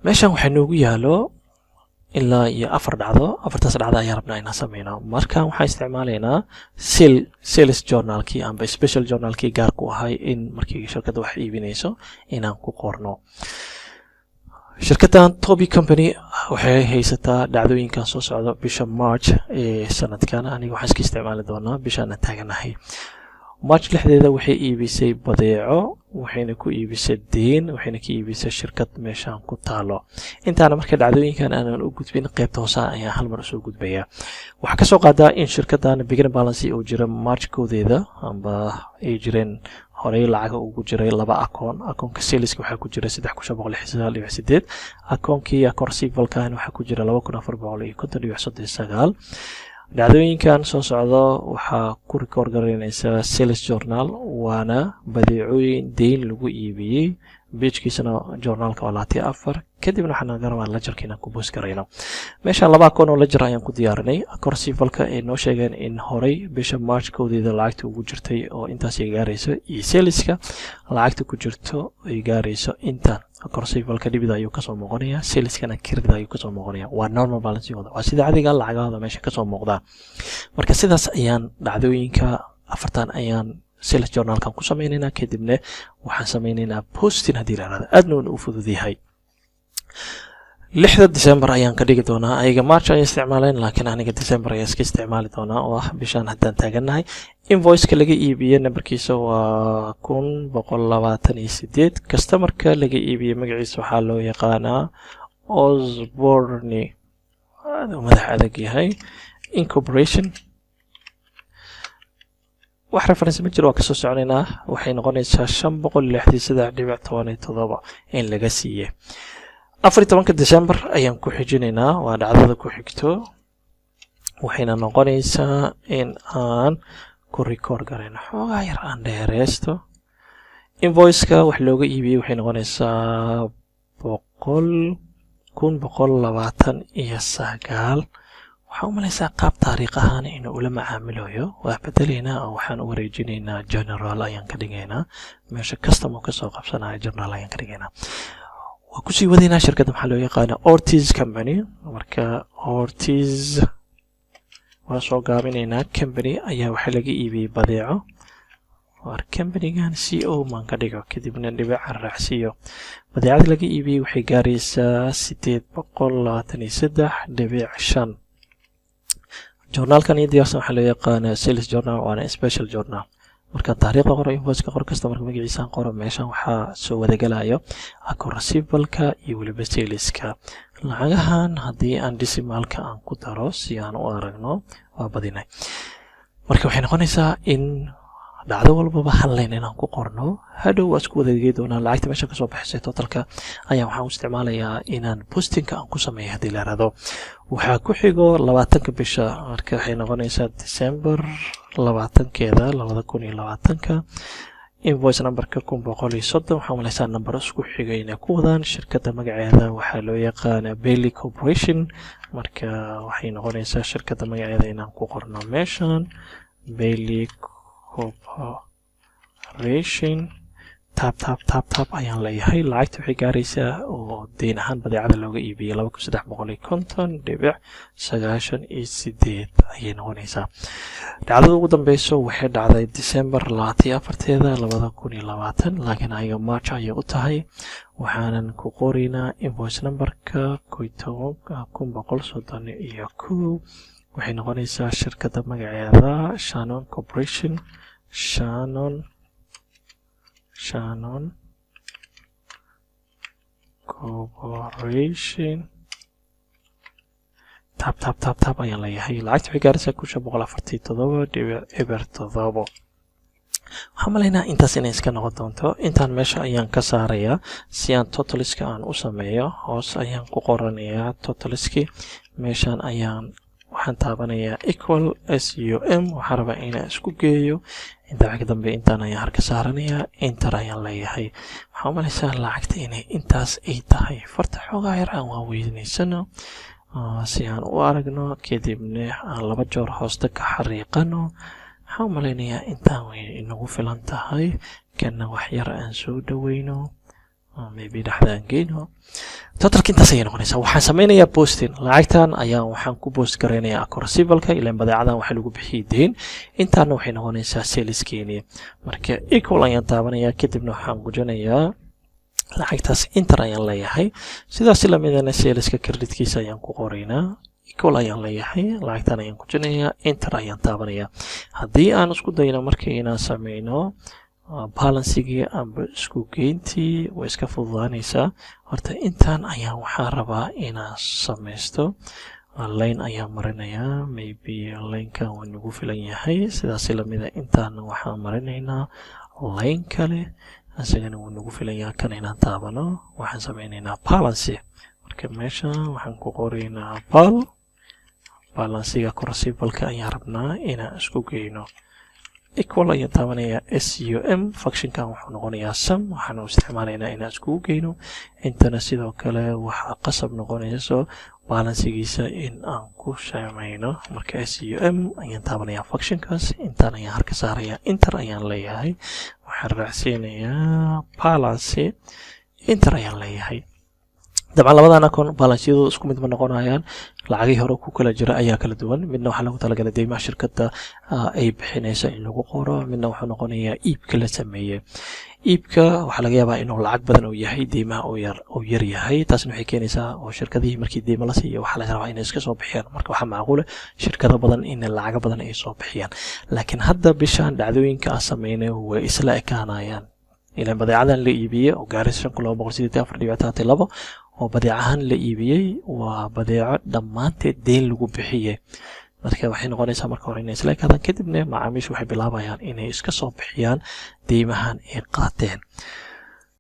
meeshan waxaa noogu yaalo ilaa iyo 4 dhacdo 4taas dhacdo ayaan rabnaa inaan sameyno marka waxaan isticmaalaynaa sales journalkii amba special journalkii gaar ku ahay in markii shirkadda wax iibinayso inaan ku qorno shirkaddan Toby Company waxay haysataa dhacdooyinkan soo socda bisha March ee sanadkan aniga waxaan iska isticmaali doonaa bishaan aan taaganahay March 6deeda waxay iibisay badeeco waxayna ku iibisay deen waxayna ka iibisay shirkad meeshaan ku taalo intaana marka dhacdooyinkan aanan u gudbin qaybta hoose ayaa hal mar soo gudbaya waxa ka soo qaadaa in shirkaddan beginning balance uu jiro March koodeeda amba ay jireen horey lacag ugu jiray laba akoonka saleska waxa ku jira 3,798 akoonkii receivableka waxa ku jira 2,459 dhacdooyinkan soo socdo waxa ku record gareynaysa sales journal waana badeecooyin deyn lagu iibiyay page-kiisana journalka waa 24 kadibna waxaan garan ledgerkiina ku boos gareyno meesha laba akoon oo ledger ayaan ku diyaarinay receivableka ee noo sheegeen in horey bisha March koodeeda lacagta ugu jirtay oo intaas ay gaarayso iyo saleska lacagta ku jirto ay gaarayso intaan receivableka dibida ayuu ka soo muuqanaya saleskana kirida ayuu ka soo muuqanaya waa normal balance waa sida caadiga lacagahooda meesha ka soo muuqda marka sidaas ayaan dhacdooyinka afartan ayaan sales journalkan ku sameeynaa kadibna waxaan sameeynaa posting hadii la raado aadna u fududahay 6 December ayaan ka dhigi doonaa ayaga March ay isticmaaleen laakiin aniga December ayaan iska isticmaali doonaa oo ah bishaan haddaan taaganahay invoice-ka laga iibiyay numberkiisa waa 128 customer-ka laga iibiyay magaciisa waxaa loo yaqaanaa Osborne madax adag yahay incorporation wax reference ma jiro waa ka soo soconaynaa waxay noqonaysaa 563.17 in laga siiyay 14 December ayaan ku xijinaynaa waa dhacdada ku xigto waxayna noqonaysaa in aan ku record gareyno xoogaa yar aan dheereysto invoice-ka wax looga iibiyay waxay noqonaysaa 1,129 waxaan u malaysaa qaab taariikh ahaan inuu ula macaamilayo waa bedelaynaa oo waxaan u wareejinaynaa general ayaan ka dhigaynaa meesha customer ka soo qabsanaya general ayaan ka dhigaynaa waa ku sii wadaynaa shirkadda maxaa loo yaqaanaa Ortiz Company marka Ortiz waa soo gaabinaynaa company ayaa waxa laga iibiyay badeeco war company-gan CO maan ka dhigo kadibna dhibic raacsiyo badeecada laga iibiyay waxay gaaraysaa 823.5 journalkan iyo diyaarsan waxaa loo yaqaanaa sales journal waana special journal marka taariikhda qoro invoice-ka qor kasta marka magaciisa qoro meeshan waxaa soo wadagalayo account receivable-ka iyo waliba saleska lacagahan haddii aan decimalka aan ku daro si aan u aragno waa badinay marka waxay noqonaysaa in dhacdo walbaba hal line inaan ku qorno hadhow waa isku wadageey doonaa lacagta meesha ka soo baxaysa totalka ayaa waxaan u isticmaalayaa inaan postingka aan ku sameeyo haddii la raado waxaa ku xigo 20 bisha marka waxay noqonaysaa December 20keeda 2020 invoice numberka 130 waxaan malaysaa number isku xigay inay ku wadaan shirkadda magaceeda waxaa loo yaqaanaa Bailey Corporation marka waxay noqonaysaa shirkadda magaceeda inaan ku qorno meeshan Bailey Corporation tap ayaan leeyahay lacagta waxay gaaraysaa oo deyn ahaan badeecada looga iibiyay 2,350.98 ayay noqonaysaa dhacdada ugu dambeyso waxay dhacday December 24teeda 2020 laakiin ayaga March ayay u tahay waxaanan ku qoraynaa invoice numberka 1,131 waxay noqonaysaa shirkadda magaceeda Shannon Corporation tap ayaan leeyahay lacagta waxay gaaraysaa 1,147.7 waxaan malaynaa intaas inay iska noqon doonto intaan meesha ayaan ka saarayaa si aan totaliska aan u sameeyo hoos ayaan ku qoranayaa totaliski meeshaan ayaan waxaan taabanayaa equal sum waxaan rabaa inaan isku geeyo inta wax ka dambe intaan ayaan harka saaranayaa enter ayaan leeyahay waxaan u malaysaa lacagta inay intaas ay tahay farta xoogaa yar aan waaweynaysano si aan u aragno kadibna aan 2 joor hoosta ka xariiqano waxaan u malaynayaa intaan way inagu filan tahay kana wax yar aan soo dhaweyno maybe dhaxdaan geyno totalka intaas ayay noqonaysaa waxaan sameynayaa posting lacagtan ayaa waxaan ku post gareynayaa account receivable-ka ilaan badeecadan waxa lagu bixiyay deyn intaana waxay noqonaysaa saleskeeni marka equal ayaan taabanayaa kadibna waxaan gujinayaa lacagtaas enter ayaan leeyahay sidaas la midana saleska creditkiisa ayaan ku qoraynaa equal ayaan leeyahay lacagtan ayaan gujinayaa enter ayaan taabanayaa haddii aan isku dayno markii inaan sameyno balancigii amba isku geyntii way iska fududaanaysaa horta intaan ayaan waxaan rabaa inaan sameysto line ayaan marinayaa maybe lineka waa nagu filan yahay sidaas la mida intaana waxaan marinaynaa line kale asagana wuu nagu filan yahay kan inaan taabano waxaan sameynaynaa balance marka meesha waxaan ku qoraynaa balancega receivable-ka ayaan rabnaa inaan isku geyno equal ayaan taabanayaa sum functionkan wuxuu noqonayaa sum waxaan u isticmaalaynaa inaan iskugu geyno intana sidoo kale waxaa qasab noqonayso balancegiisa in aan ku sameyno marka sum ayaan taabanayaa functionkaas intaan ayaan harka saarayaa enter ayaan leeyahay waxaan raacsiinayaa balance enter ayaan leeyahay dabcan labadan account balanceyadu isku mid ma noqonayaan lacagii hore ku kala jira ayaa kala duwan midna waxaa lagu talagalay deymaha shirkadda ay bixinaysa in lagu qoro midna wuxuu noqonayaa iibka la sameeyey iibka waxaa laga yaabaa inuu lacag badan uu yahay deymaha uu yar yahay taasna waxay keenaysaa oo shirkadihii markii deyma la siiyo waxaa laga rabaa inay iska soo bixiyaan marka waxaa macquula shirkado badan in lacago badan ay soo bixiyaan laakiin hadda bishan dhacdooyinka aan sameynay way isla ekaanayaan ilaan badeecadan la iibiyey oo gaaris 5,284.32 oo badeecahan la iibiyey waa badeeco dhammaanteed deyn lagu bixiyey marka waxay noqonaysaa marka hore inay isla ekaadaan kadibna macaamiishu waxay bilaabayaan inay iska soo bixiyaan deymahan ay qaateen